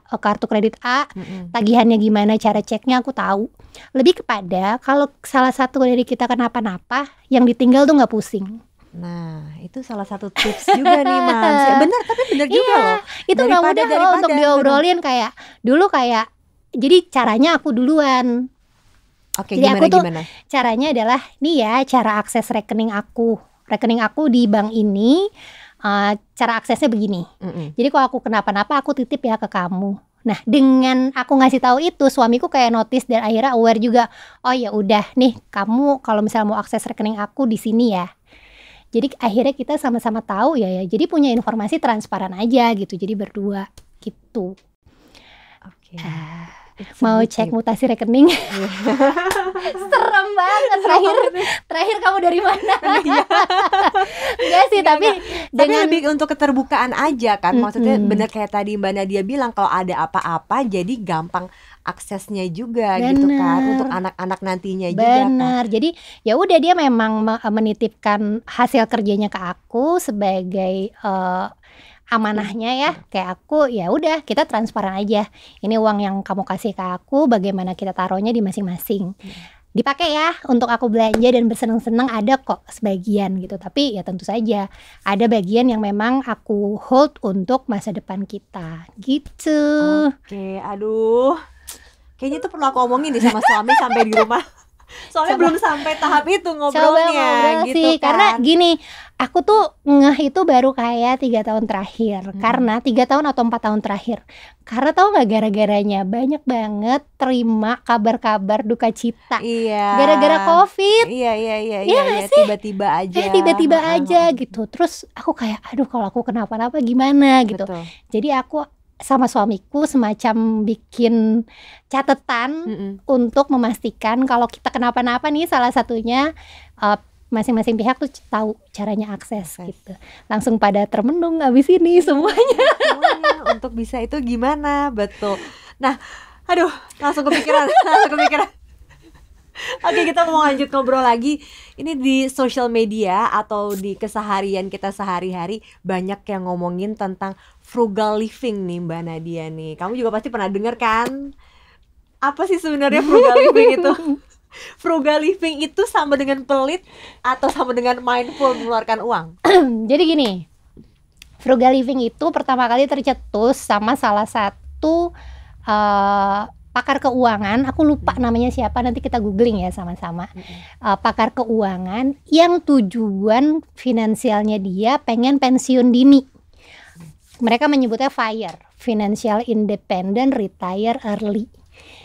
tagihannya gimana, cara ceknya aku tahu. Lebih kepada kalau salah satu dari kita kenapa-napa, yang ditinggal tuh nggak pusing. Nah, itu salah satu tips juga nih, Mas. Ya, tapi benar juga loh. Itu nggak mudah loh untuk diobrolin kayak dulu kayak. Jadi caranya aku duluan. Oke, jadi gimana? Caranya adalah nih ya, cara akses rekening aku. Rekening aku di bank ini, cara aksesnya begini. Jadi kalau aku kenapa-napa aku titip ya ke kamu. Nah, dengan aku ngasih tahu itu, suamiku kayak notice dan akhirnya aware juga. Oh ya udah nih, kamu kalau misalnya mau akses rekening aku di sini ya. Jadi akhirnya kita sama-sama tahu ya. Jadi punya informasi transparan aja gitu. Jadi berdua gitu. Oke. Mau cek mutasi rekening? Serem banget. Terakhir kamu dari mana? Enggak sih, tapi lebih untuk keterbukaan aja kan. Maksudnya benar kayak tadi Mbak Nadia bilang, kalau ada apa-apa jadi gampang aksesnya juga. Bener. Gitu kan, untuk anak-anak nantinya juga kan. Jadi ya udah, dia memang menitipkan hasil kerjanya ke aku sebagai amanahnya ya. Kayak aku ya udah, kita transparan aja. Ini uang yang kamu kasih ke aku, bagaimana kita taruhnya di masing-masing. Dipakai ya untuk aku belanja dan bersenang-senang, ada kok sebagian gitu. Tapi ya tentu saja ada bagian yang memang aku hold untuk masa depan kita gitu. Oke, aduh. Kayaknya itu perlu aku omongin nih sama suami sampai di rumah. Soalnya belum sampai tahap itu ngobrolnya gitu sih, kan. Karena gini, aku tuh ngeh itu baru kayak 3 tahun terakhir. Karena 3 tahun atau 4 tahun terakhir. Karena tahu gak gara-garanya banyak banget terima kabar-kabar duka cita. Iya. Gara-gara COVID. Iya. Tiba-tiba aja. Gitu. Terus aku kayak aduh, kalau aku kenapa-napa gimana gitu. Betul. Jadi aku sama suamiku semacam bikin catatan untuk memastikan kalau kita kenapa-napa nih, salah satunya masing-masing pihak tuh tahu caranya akses gitu. Langsung pada termenung abis ini semuanya. Untuk bisa itu gimana, betul. Nah, aduh, langsung kepikiran. Oke, kita mau lanjut ngobrol lagi. Ini di social media atau di keseharian kita sehari-hari banyak yang ngomongin tentang frugal living nih Mbak Nadia nih. Kamu juga pasti pernah dengar kan? Apa sih sebenarnya frugal living itu? Frugal living itu sama dengan pelit atau sama dengan mindful mengeluarkan uang? Jadi gini, frugal living itu pertama kali tercetus sama salah satu pakar keuangan, aku lupa namanya siapa, nanti kita googling ya sama-sama. Pakar keuangan yang tujuan finansialnya dia pengen pensiun dini. Mereka menyebutnya FIRE, Financial Independent Retire Early.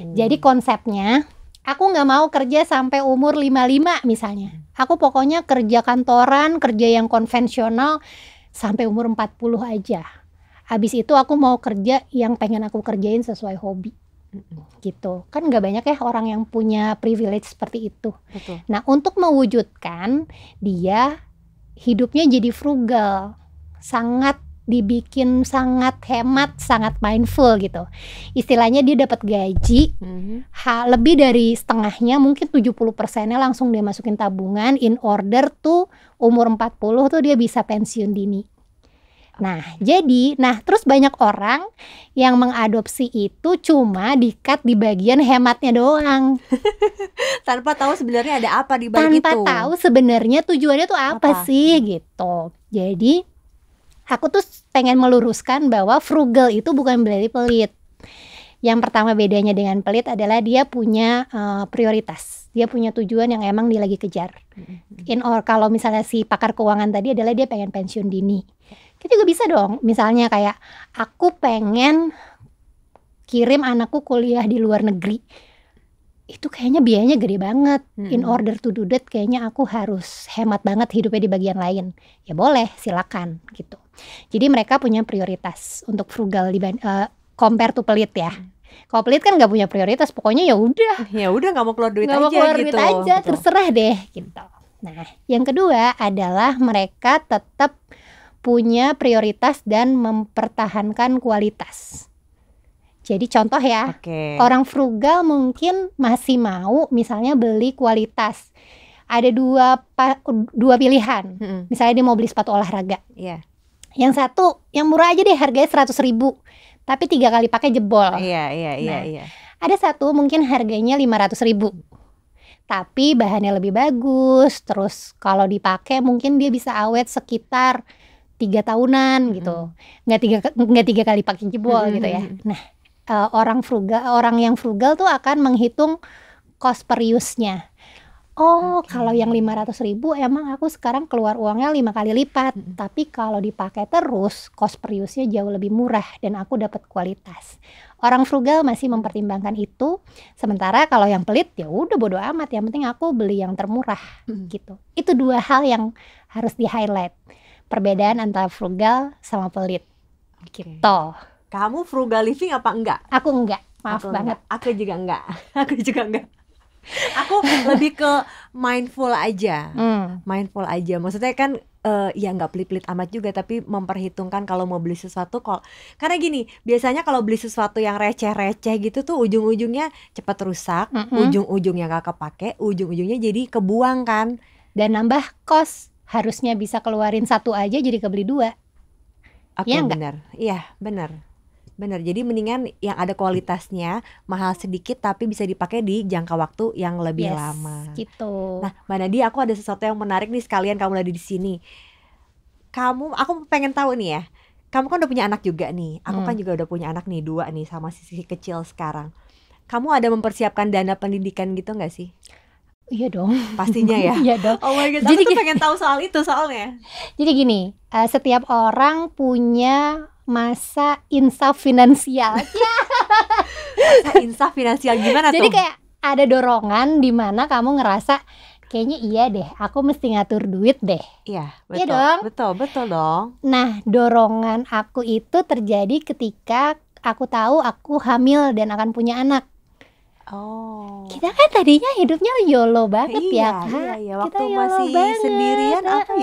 Jadi konsepnya, aku nggak mau kerja sampai umur 55 misalnya. Aku pokoknya kerja kantoran, kerja yang konvensional sampai umur 40 aja. Habis itu aku mau kerja yang pengen aku kerjain sesuai hobi. Gitu. Kan nggak banyak ya orang yang punya privilege seperti itu. Betul. Nah, untuk mewujudkan dia hidupnya jadi frugal. Sangat dibikin sangat hemat, sangat mindful gitu. Istilahnya dia dapat gaji, lebih dari setengahnya, mungkin 70%-nya langsung dia masukin tabungan in order tuh umur 40 tuh dia bisa pensiun dini. Nah, terus banyak orang yang mengadopsi itu cuma di-cut di bagian hematnya doang. Tanpa tahu sebenarnya ada apa di balik itu. Tanpa tahu sebenarnya tujuannya tuh apa sih gitu. Jadi aku tuh pengen meluruskan bahwa frugal itu bukan berarti pelit. Yang pertama bedanya dengan pelit adalah dia punya prioritas. Dia punya tujuan yang emang dia lagi kejar. Kalau misalnya si pakar keuangan tadi adalah dia pengen pensiun dini. Kita juga bisa dong, misalnya kayak aku pengen kirim anakku kuliah di luar negeri. Itu kayaknya biayanya gede banget. In order to do that kayaknya aku harus hemat banget hidupnya di bagian lain. Ya boleh, silakan gitu. Jadi mereka punya prioritas untuk frugal compare to pelit ya. Kalau pelit kan nggak punya prioritas, pokoknya ya udah nggak mau keluar duit nggak aja mau keluar gitu. duit aja, terserah deh gitu. Nah, yang kedua adalah mereka tetap punya prioritas dan mempertahankan kualitas. Jadi contoh ya, orang frugal mungkin masih mau misalnya beli kualitas. Ada dua pilihan. Misalnya dia mau beli sepatu olahraga. Yang satu yang murah aja deh, harganya 100.000, tapi 3 kali pakai jebol. Iya. Ada satu mungkin harganya 500.000, tapi bahannya lebih bagus. Terus kalau dipakai mungkin dia bisa awet sekitar 3 tahunan gitu. Nggak 3 kali pakai jebol gitu ya. Nah, orang yang frugal tuh akan menghitung cost per use-nya. Kalau yang 500.000 emang aku sekarang keluar uangnya 5 kali lipat. Tapi kalau dipakai terus cost per use-nya jauh lebih murah dan aku dapat kualitas. Orang frugal masih mempertimbangkan itu. Sementara kalau yang pelit ya udah bodo amat, yang penting aku beli yang termurah gitu. Itu 2 hal yang harus di-highlight. Perbedaan antara frugal sama pelit. Gitu. Kamu frugal living apa enggak? Aku enggak, maaf banget. Aku juga enggak. Aku lebih ke mindful aja. Mindful aja. Maksudnya kan ya nggak pelit-pelit amat juga, tapi memperhitungkan kalau mau beli sesuatu. Karena gini, biasanya kalau beli sesuatu yang receh-receh gitu tuh ujung-ujungnya cepat rusak, ujung-ujungnya nggak kepake, ujung-ujungnya jadi kebuang kan. Dan nambah kos. Harusnya bisa keluarin 1 aja jadi kebeli 2. Benar. Iya, benar. Jadi mendingan yang ada kualitasnya, mahal sedikit tapi bisa dipakai di jangka waktu yang lebih lama. Gitu. Nah, Mbak Nadia, aku ada sesuatu yang menarik nih, sekalian kamu lagi di sini. Aku pengen tahu nih ya. Kamu kan udah punya anak juga nih. Aku kan juga udah punya anak nih, 2 nih, sama sisi kecil sekarang. Kamu ada mempersiapkan dana pendidikan gitu nggak sih? Iya dong. Pastinya ya. Iya dong. Oh my god, aku tuh pengen tahu soal itu soalnya. Jadi gini, setiap orang punya masa insaf finansial. Masa insaf finansial gimana tuh? Jadi kayak ada dorongan di mana kamu ngerasa kayaknya iya deh, aku mesti ngatur duit deh. Iya, betul. Iya dong. Betul dong. Nah, dorongan aku itu terjadi ketika aku tahu aku hamil dan akan punya anak. Kita kan tadinya hidupnya YOLO banget ya Kak. Iya. Waktu masih sendirian aku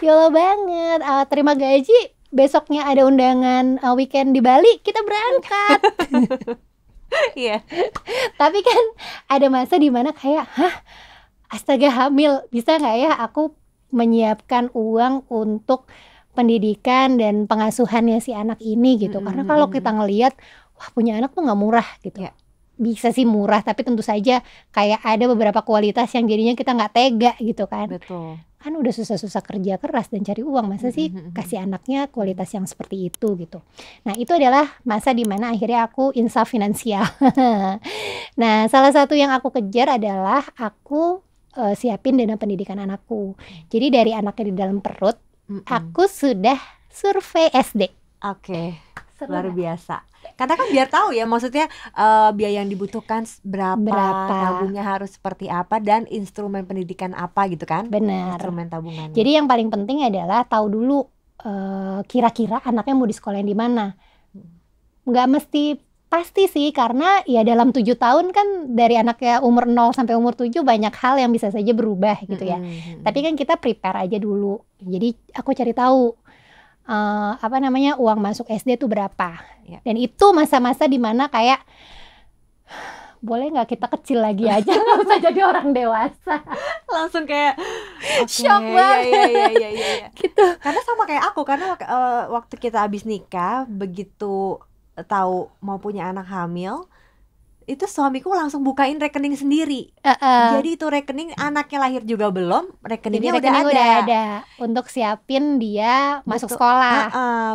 YOLO banget. Terima gaji, besoknya ada undangan weekend di Bali, kita berangkat. Iya. Tapi kan ada masa di mana kayak astaga, hamil, bisa nggak ya aku menyiapkan uang untuk pendidikan dan pengasuhannya si anak ini gitu. Karena kalau kita ngelihat, wah punya anak tuh nggak murah gitu. bisa sih murah, tapi tentu saja kayak ada beberapa kualitas yang jadinya kita nggak tega gitu kan. Betul. Kan udah susah-susah kerja keras dan cari uang, masa sih kasih anaknya kualitas yang seperti itu gitu. Nah itu adalah masa dimana akhirnya aku insaf finansial. Nah salah satu yang aku kejar adalah aku siapin dana pendidikan anakku. Jadi dari anaknya di dalam perut, aku sudah survei SD. Oke. Seru Luar nggak? biasa. Karena kan biar tahu ya, maksudnya biaya yang dibutuhkan berapa, tabungnya harus seperti apa, dan instrumen pendidikan apa gitu kan? Benar. Instrumen tabungannya. Jadi yang paling penting adalah tahu dulu kira-kira anaknya mau di sekolah yang di mana. Nggak mesti pasti sih, karena ya dalam 7 tahun kan dari anaknya umur 0 sampai umur 7 banyak hal yang bisa saja berubah gitu ya. Tapi kan kita prepare aja dulu. Jadi aku cari tahu uang masuk SD tuh berapa. Ya. Dan itu masa-masa dimana kayak boleh nggak kita kecil lagi aja, nggak usah jadi orang dewasa. Langsung kayak Shock banget. Iya. Gitu. Karena sama kayak aku, karena waktu kita habis nikah, begitu tahu mau punya anak hamil, itu suamiku langsung bukain rekening sendiri. Jadi itu rekening anaknya lahir juga belum, rekeningnya udah ada untuk siapin dia masuk Betul. sekolah.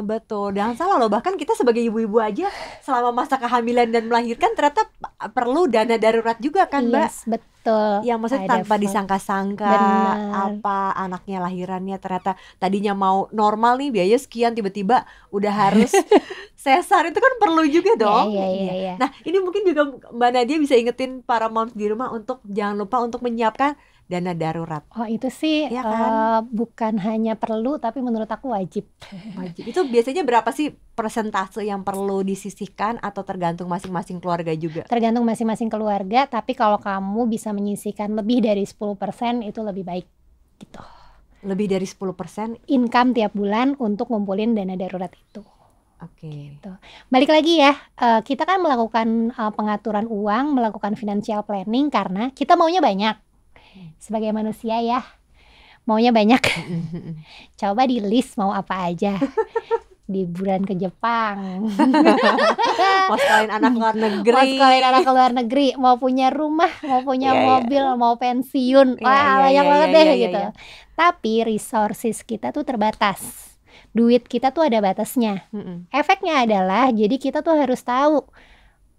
Betul. Jangan salah loh, bahkan kita sebagai ibu-ibu aja selama masa kehamilan dan melahirkan ternyata perlu dana darurat juga kan, Mbak? Yes, betul. Yang maksudnya Ada tanpa fund. disangka-sangka Benar. apa anaknya lahirannya ternyata tadinya mau normal nih biaya sekian, tiba-tiba udah harus sesar, itu kan perlu juga dong. Iya. Nah ini mungkin juga Mbak Nadia bisa ingetin para moms di rumah untuk jangan lupa untuk menyiapkan dana darurat. Oh itu sih Iya kan? bukan hanya perlu, tapi menurut aku wajib. Wajib. Itu biasanya berapa sih persentase yang perlu disisihkan, atau tergantung masing-masing keluarga juga? Tergantung masing-masing keluarga, tapi kalau kamu bisa menyisihkan lebih dari 10% itu lebih baik gitu. Lebih dari 10%? Income tiap bulan untuk ngumpulin dana darurat itu. Oke. Balik lagi ya, kita kan melakukan pengaturan uang, melakukan financial planning karena kita maunya banyak. Sebagai manusia ya, maunya banyak. Coba di list mau apa aja. Liburan ke Jepang, Mau sekalian anak luar negeri. mau sekalian anak ke luar negeri, mau punya rumah, mau punya mobil, mau pensiun. Wah, banyak banget deh gitu. Tapi resources kita tuh terbatas. Duit kita tuh ada batasnya. Efeknya adalah jadi kita tuh harus tahu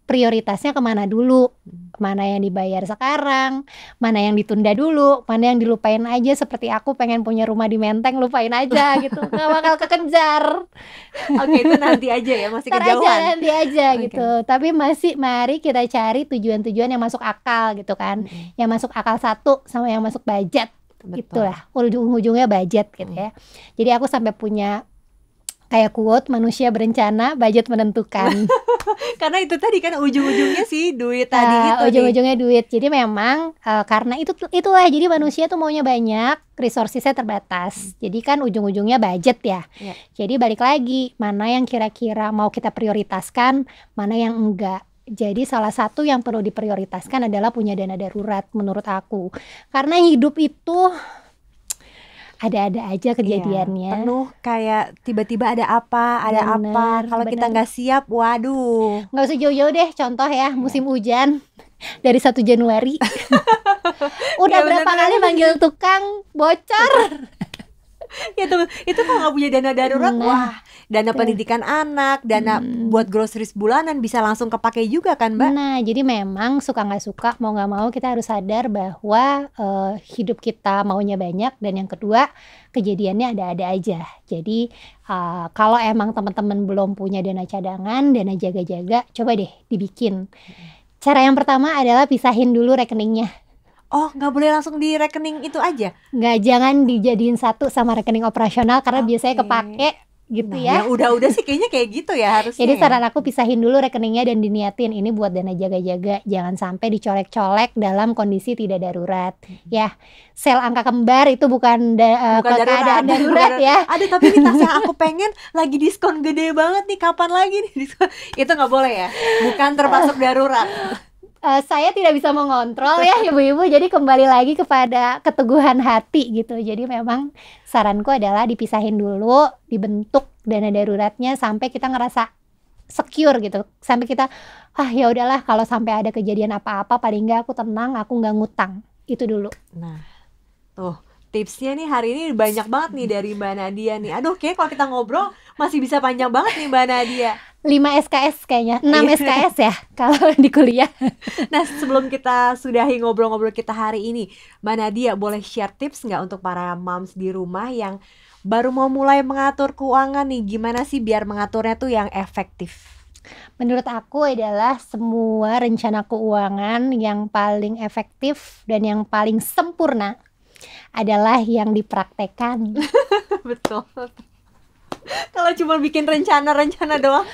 prioritasnya kemana dulu, mana yang dibayar sekarang, mana yang ditunda dulu, mana yang dilupain aja. Seperti aku pengen punya rumah di Menteng, lupain aja gitu, nggak bakal kekejar. Oke, itu nanti aja ya, masih Ntar kejauhan. aja, nanti aja gitu. Tapi mari kita cari tujuan-tujuan yang masuk akal gitu kan, yang masuk akal satu sama yang masuk budget. Itulah ujung-ujungnya budget gitu ya. Jadi aku sampai punya kayak quote, manusia berencana, budget menentukan. Karena itu tadi kan ujung-ujungnya sih duit tadi itu ujung-ujungnya duit. Jadi memang karena itulah, jadi manusia tuh maunya banyak, resourcesnya terbatas. Jadi kan ujung-ujungnya budget ya. Jadi balik lagi, mana yang kira-kira mau kita prioritaskan, mana yang enggak. Jadi salah satu yang perlu diprioritaskan adalah punya dana darurat menurut aku. Karena hidup itu ada-ada aja kejadiannya. penuh kayak tiba-tiba ada apa. Kalau kita nggak siap, waduh. Nggak usah jauh-jauh deh, contoh ya musim hujan dari 1 Januari. Udah berapa kali manggil tukang bocor. Ya tuh, itu kalau nggak punya dana darurat, wah, dana pendidikan anak, dana buat groceries bulanan bisa langsung kepake juga kan, Mbak? Nah, jadi memang suka nggak suka, mau nggak mau kita harus sadar bahwa hidup kita maunya banyak, dan yang kedua kejadiannya ada-ada aja. Jadi kalau emang teman-teman belum punya dana cadangan, dana jaga-jaga, coba deh dibikin. Cara yang pertama adalah pisahin dulu rekeningnya. Oh, nggak boleh langsung di rekening itu aja? Nggak, jangan dijadiin satu sama rekening operasional karena biasanya kepake gitu ya. Yang udah sih kayaknya kayak gitu ya harusnya. Jadi saran aku pisahin dulu rekeningnya dan diniatin ini buat dana jaga-jaga. Jangan sampai dicolek-colek dalam kondisi tidak darurat. Ya, sel angka kembar itu bukan keadaan darurat ya. Aduh, tapi ini tas yang aku pengen lagi diskon gede banget nih, kapan lagi nih diskon? Itu nggak boleh ya, bukan termasuk darurat. Saya tidak bisa mengontrol ya ibu-ibu, jadi kembali lagi kepada keteguhan hati gitu. Jadi memang saranku adalah dipisahin dulu, dibentuk dana daruratnya sampai kita ngerasa secure gitu. Sampai kita ya udahlah kalau sampai ada kejadian apa-apa paling enggak aku tenang, aku nggak ngutang. Itu dulu. Nah, tuh tipsnya nih hari ini banyak banget nih dari Mbak Nadia nih. Aduh, kayak kalau kita ngobrol masih bisa panjang banget nih Mbak Nadia. 5 SKS kayaknya, 6 SKS ya kalau di kuliah. Nah, sebelum kita sudahi ngobrol-ngobrol kita hari ini, Mbak Nadia boleh share tips nggak untuk para moms di rumah yang baru mau mulai mengatur keuangan nih? Gimana sih biar mengaturnya tuh yang efektif? Menurut aku adalah semua rencana keuangan yang paling efektif dan yang paling sempurna adalah yang dipraktekkan. Betul. Kalau cuma bikin rencana doang,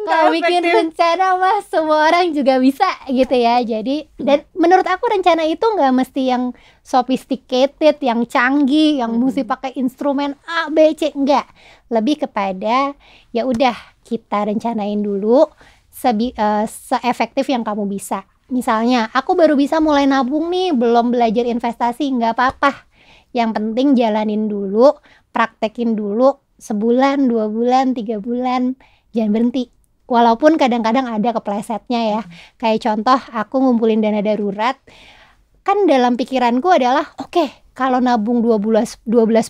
Kalau bikin rencana mah semua orang juga bisa gitu ya. Jadi dan menurut aku rencana itu nggak mesti yang sophisticated, yang canggih, yang mesti pakai instrumen A, B, C, enggak. Lebih kepada ya udah kita rencanain dulu seefektif yang kamu bisa. Misalnya aku baru bisa mulai nabung nih, belum belajar investasi, nggak apa-apa. Yang penting jalanin dulu, praktekin dulu sebulan, 2 bulan, 3 bulan, jangan berhenti. Walaupun kadang-kadang ada keplesetnya ya. Kayak contoh aku ngumpulin dana darurat, kan dalam pikiranku adalah oke, kalau nabung 12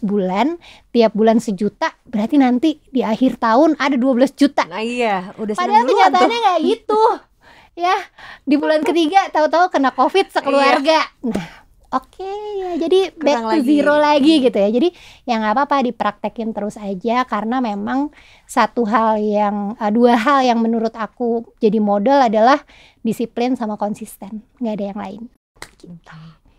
bulan, tiap bulan 1 juta, berarti nanti di akhir tahun ada 12 juta. Nah iya, udah Padahal kenyataannya nggak gitu. Ya, di bulan ketiga tahu-tahu kena COVID sekeluarga. Nah, oke ya, jadi back to zero lagi gitu ya. Jadi ya nggak apa-apa, dipraktekin terus aja karena memang dua hal yang menurut aku jadi modal adalah disiplin sama konsisten, nggak ada yang lain. Gitu.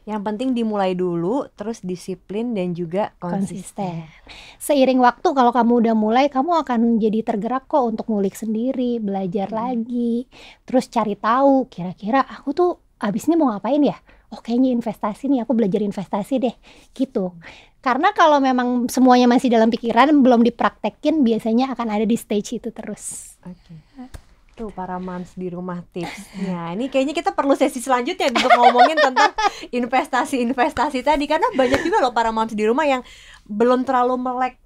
Yang penting dimulai dulu, terus disiplin dan juga konsisten. Seiring waktu kalau kamu udah mulai, kamu akan jadi tergerak kok untuk ngulik sendiri, belajar lagi, terus cari tahu kira-kira aku tuh abis ini mau ngapain ya? Oh kayaknya investasi nih, aku belajar investasi deh gitu. Karena kalau memang semuanya masih dalam pikiran, belum dipraktekin, biasanya akan ada di stage itu terus. Oke. Tuh para moms di rumah tipsnya. Ini kayaknya kita perlu sesi selanjutnya untuk ngomongin tentang investasi tadi, karena banyak juga loh para moms di rumah yang belum terlalu melek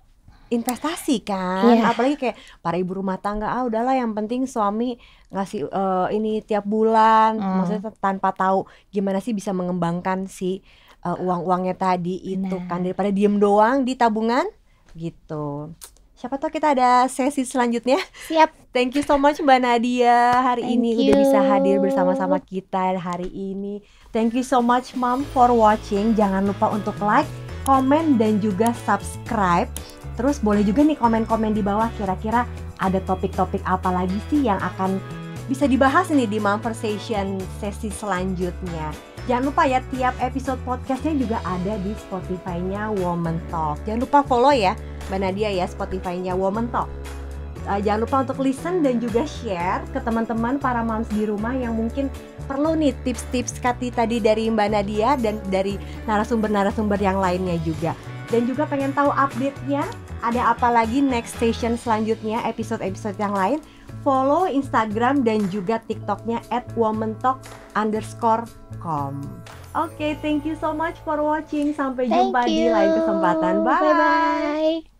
investasi kan. Apalagi kayak para ibu rumah tangga, udahlah yang penting suami ngasih ini tiap bulan, maksudnya tanpa tahu gimana sih bisa mengembangkan si uang-uangnya tadi itu kan, daripada diem doang di tabungan gitu. Siapa tahu kita ada sesi selanjutnya. Siap. Thank you so much Mbak Nadia hari ini udah bisa hadir bersama-sama kita hari ini. Thank you so much Mom for watching. Jangan lupa untuk like, komen, dan juga subscribe. Terus boleh juga nih komen-komen di bawah kira-kira ada topik-topik apa lagi sih yang akan bisa dibahas nih di Momversation sesi selanjutnya. Jangan lupa ya, tiap episode podcastnya juga ada di Spotify-nya Woman Talk. Jangan lupa follow ya Mbak Nadia ya, Spotify-nya Woman Talk. Jangan lupa untuk listen dan juga share ke teman-teman para moms di rumah yang mungkin perlu nih tips-tips tadi dari Mbak Nadia dan dari narasumber-narasumber yang lainnya juga. Dan juga pengen tahu update-nya, ada apa lagi next station selanjutnya, episode-episode yang lain, follow Instagram dan juga TikTok-nya @womantalk_com. Oke, thank you so much for watching. Sampai jumpa di lain kesempatan. Bye. Bye-bye.